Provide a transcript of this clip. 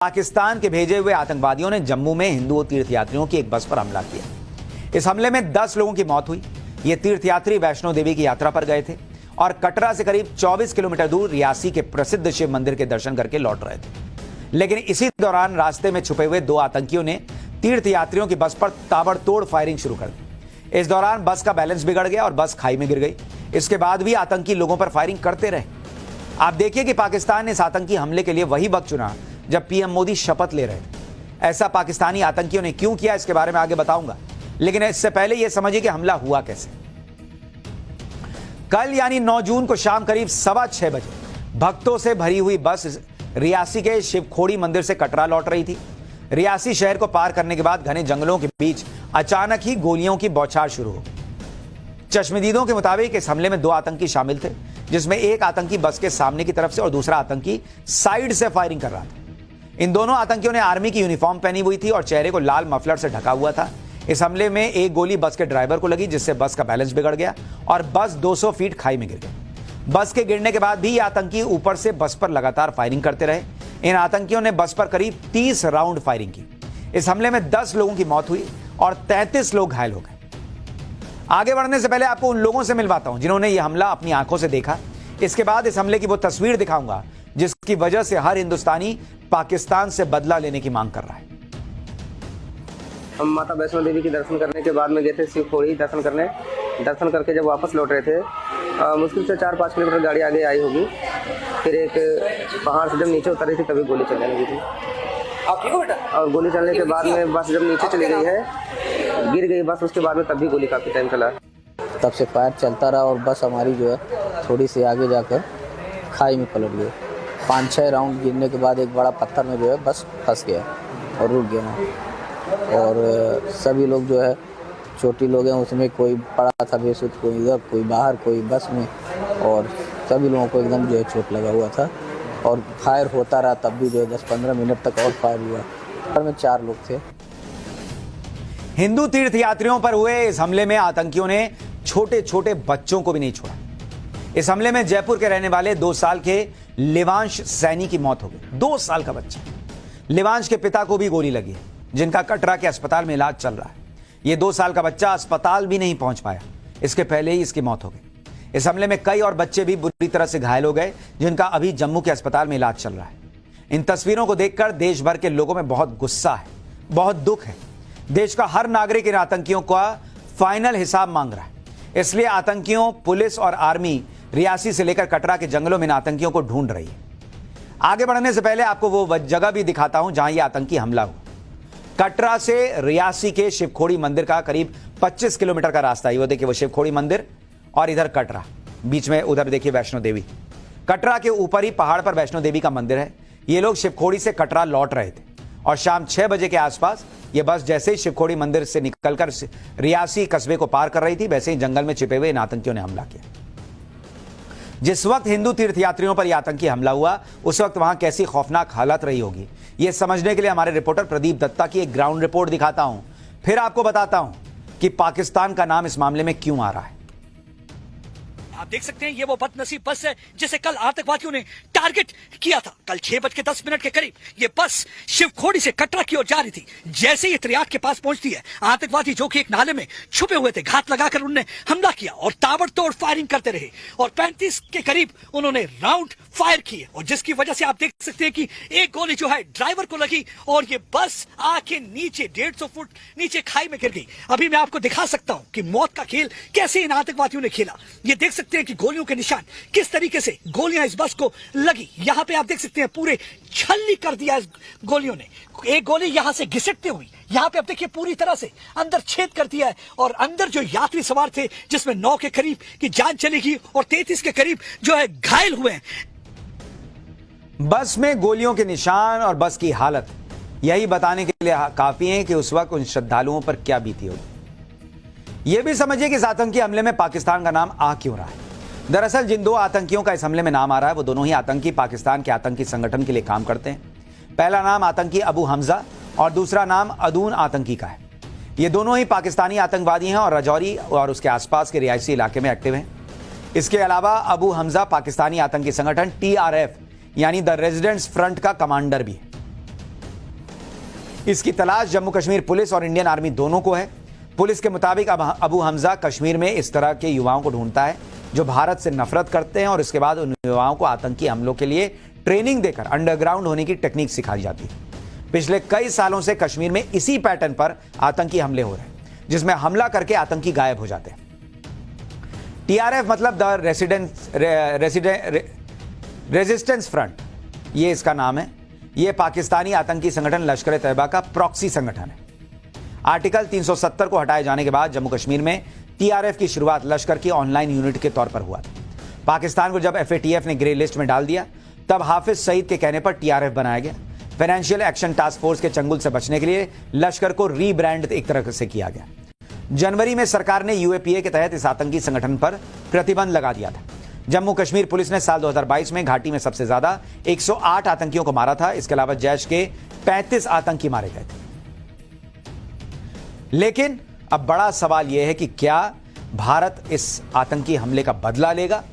पाकिस्तान के भेजे हुए आतंकवादियों ने जम्मू में हिंदू तीर्थयात्रियों की एक बस पर हमला किया। इस हमले में 10 लोगों की मौत हुई। ये तीर्थयात्री वैष्णो देवी की यात्रा पर गए थे और कटरा से करीब 24 किलोमीटर दूर रियासी के प्रसिद्ध शिव मंदिर के दर्शन करके लौट रहे थे। लेकिन इसी दौरान रास्ते में छुपे हुए 2 आतंकियों ने तीर्थयात्रियों की बस पर ताबड़तोड़ फायरिंग शुरू कर दी। इस दौरान बस का बैलेंस बिगड़ गया और बस खाई में गिर गई। इसके बाद भी आतंकी लोगों पर फायरिंग करते रहे। आप देखिए कि पाकिस्तान ने इस आतंकी हमले के लिए वही वक्त चुना जब पीएम मोदी शपथ ले रहे थे। ऐसा पाकिस्तानी आतंकियों ने क्यों किया, इसके बारे में आगे बताऊंगा, लेकिन इससे पहले यह समझिए कि हमला हुआ कैसे। कल यानी 9 जून को शाम करीब 6:15 बजे भक्तों से भरी हुई बस रियासी के शिवखोड़ी मंदिर से कटरा लौट रही थी। रियासी शहर को पार करने के बाद घने जंगलों के बीच अचानक ही गोलियों की बौछार शुरू हो। चश्मदीदों के मुताबिक इस हमले में 2 आतंकी शामिल थे, जिसमें एक आतंकी बस के सामने की तरफ से और दूसरा आतंकी साइड से फायरिंग कर रहा था। इन दोनों आतंकियों ने आर्मी की यूनिफॉर्म पहनी हुई थी और चेहरे को लाल मफलर से ढका हुआ था। इस हमले में एक गोली बस के ड्राइवर को लगी, जिससे बस का बैलेंस बिगड़ गया और बस 200 फीट खाई में गिर गई। बस के गिरने के बाद भी ये आतंकी ऊपर से बस पर लगातार फायरिंग करते रहे। इन आतंकियों ने बस पर करीब 30 राउंड फायरिंग की। इस हमले में 10 लोगों की मौत हुई और 33 लोग घायल हो गए। आगे बढ़ने से पहले आपको उन लोगों से मिलवाता हूं जिन्होंने यह हमला अपनी आंखों से देखा। इसके बाद इस हमले की वो तस्वीर दिखाऊंगा जिसकी वजह से हर हिंदुस्तानी पाकिस्तान से बदला लेने की मांग कर रहा है। हम माता वैष्णो देवी के दर्शन करने के बाद में गए थे शिवखोड़ी दर्शन करने। दर्शन करके जब वापस लौट रहे थे, मुश्किल से 4-5 किलोमीटर गाड़ी आगे आई होगी। फिर एक पहाड़ से जब नीचे उतर रही थी तभी गोली चलने लगी थी। आप ठीक हो बेटा? और गोली चलने के बाद में बस जब नीचे चली गई है, गिर गई बस, उसके बाद में तब भी गोली काफ़ी टाइम चला। तब से फायर चलता रहा और बस हमारी जो है थोड़ी सी आगे जाकर खाई में पलट गई। 5-6 राउंड गिरने के बाद एक बड़ा पत्थर में जो है बस फंस गया और रुक गया वहाँ। और सभी लोग जो है छोटी लोग हैं, उसमें कोई पड़ा था बेसुध, कोई इधर, कोई बाहर, कोई बस में, और सभी लोगों को एकदम जो है चोट लगा हुआ था। और फायर होता रहा, तब भी जो है 10-15 मिनट तक और फायर हुआ। पर में 4 लोग थे। हिंदू तीर्थयात्रियों पर हुए इस हमले में आतंकियों ने छोटे छोटे बच्चों को भी नहीं छोड़ा। इस हमले में जयपुर के रहने वाले 2 साल के लिवांश सैनी की मौत हो गई। 2 साल का बच्चा। लिवांश के पिता को भी गोली लगी, जिनका कटरा के अस्पताल में इलाज चल रहा है। यह 2 साल का बच्चा अस्पताल भी नहीं पहुंच पाया, इसके पहले ही इसकी मौत हो गई। इस हमले में कई और बच्चे भी बुरी तरह से घायल हो गए, जिनका अभी जम्मू के अस्पताल में इलाज चल रहा है। इन तस्वीरों को देखकर देश भर के लोगों में बहुत गुस्सा है, बहुत दुख है। देश का हर नागरिक इन आतंकियों का फाइनल हिसाब मांग रहा है। इसलिए आतंकियों, पुलिस और आर्मी रियासी से लेकर कटरा के जंगलों में इन आतंकियों को ढूंढ रही है। आगे बढ़ने से पहले आपको वो जगह भी दिखाता हूं जहां यह आतंकी हमला हुआ। कटरा से रियासी के शिवखोड़ी मंदिर का करीब 25 किलोमीटर का रास्ता है। वो देखिए, वो शिवखोड़ी मंदिर और इधर कटरा, बीच में उधर देखिए वैष्णो देवी। कटरा के ऊपर ही पहाड़ पर वैष्णो देवी का मंदिर है। ये लोग शिवखोड़ी से कटरा लौट रहे थे और शाम 6 बजे के आसपास ये बस जैसे ही शिवखोड़ी मंदिर से निकलकर रियासी कस्बे को पार कर रही थी, वैसे ही जंगल में छिपे हुए इन आतंकियों ने हमला किया। जिस वक्त हिंदू तीर्थयात्रियों पर यह आतंकी हमला हुआ, उस वक्त वहां कैसी खौफनाक हालत रही होगी, यह समझने के लिए हमारे रिपोर्टर प्रदीप दत्ता की एक ग्राउंड रिपोर्ट दिखाता हूं। फिर आपको बताता हूं कि पाकिस्तान का नाम इस मामले में क्यों आ रहा है। आप देख सकते हैं, ये वो बदनसीब बस है जिसे कल आतंकवादियों ने टारगेट किया था। कल 6:10 के करीब ये बस शिवखोड़ी से कटरा की ओर जा रही थी। जैसे ही त्रियाट के पास पहुंचती है, आतंकवादी जो कि एक नाले में छुपे हुए थे, घात लगाकर उन्होंने हमला किया और ताबड़तोड़ फायरिंग करते रहे और 35 के करीब उन्होंने राउंड फायर किए, और जिसकी वजह से आप देख सकते हैं कि एक गोली जो है ड्राइवर को लगी और ये बस आके नीचे 150 फुट नीचे खाई में गिर गई। अभी मैं आपको दिखा सकता हूं कि मौत का खेल कैसे इन आतंकवादियों ने खेला। ये देख सकते हैं कि गोलियों के निशान, किस तरीके से गोलियां इस बस को लगी। यहां पे आप देख सकते हैं पूरे छल्ली कर दिया इस गोलियों ने। एक गोली यहां से घिसटते हुई यहां पे आप देखिए पूरी तरह से अंदर छेद कर दिया है, और अंदर जो यात्री सवार थे, जिसमें 9 के करीब की जान चली गई और 33 के करीब जो है घायल हुए हैं। बस में गोलियों के निशान और बस की हालत यही बताने के लिए काफी है कि उस वक्त उन श्रद्धालुओं पर क्या बीती होगी। यह भी समझिए कि इस आतंकी हमले में पाकिस्तान का नाम आ क्यों रहा है। दरअसल जिन 2 आतंकियों का इस हमले में नाम आ रहा है, वो दोनों ही आतंकी पाकिस्तान के आतंकी संगठन के लिए काम करते हैं। पहला नाम आतंकी अबू हमजा और दूसरा नाम अदून आतंकी का है। ये दोनों ही पाकिस्तानी आतंकवादी हैं और राजौरी और उसके आसपास के रिहायशी इलाके में एक्टिव हैं। इसके अलावा अबू हमजा पाकिस्तानी आतंकी संगठन TRF यानी द रेजिडेंट्स फ्रंट का कमांडर भी है। इसकी तलाश जम्मू कश्मीर पुलिस और इंडियन आर्मी दोनों को है। पुलिस के मुताबिक अब अबू हमजा कश्मीर में इस तरह के युवाओं को ढूंढता है जो भारत से नफरत करते हैं और इसके बाद उन युवाओं को आतंकी हमलों के लिए ट्रेनिंग देकर अंडरग्राउंड होने की टेक्निक सिखाई जाती है। पिछले कई सालों से कश्मीर में इसी पैटर्न पर आतंकी हमले हो रहे हैं, जिसमें हमला करके आतंकी गायब हो जाते हैं। टीआरएफ मतलब द रेजिस्टेंस फ्रंट, ये इसका नाम है। यह पाकिस्तानी आतंकी संगठन लश्कर ए तैयबा का प्रॉक्सी संगठन है। आर्टिकल 370 को हटाए जाने के बाद जम्मू कश्मीर में टीआरएफ की शुरुआत लश्कर की ऑनलाइन यूनिट के तौर पर हुआ था। पाकिस्तान को जब एफएटीएफ ने ग्रे लिस्ट में डाल दिया, तब हाफिज सईद के कहने पर टीआरएफ बनाया गया। फाइनेंशियल एक्शन टास्क फोर्स के चंगुल से बचने के लिए लश्कर को रीब्रांड एक तरह से किया गया। जनवरी में सरकार ने यूएपीए के तहत इस आतंकी संगठन पर प्रतिबंध लगा दिया था। जम्मू कश्मीर पुलिस ने साल 2022 में घाटी में सबसे ज्यादा 108 आतंकियों को मारा था। इसके अलावा जैश के 35 आतंकी मारे गए थे। लेकिन अब बड़ा सवाल यह है कि क्या भारत इस आतंकी हमले का बदला लेगा?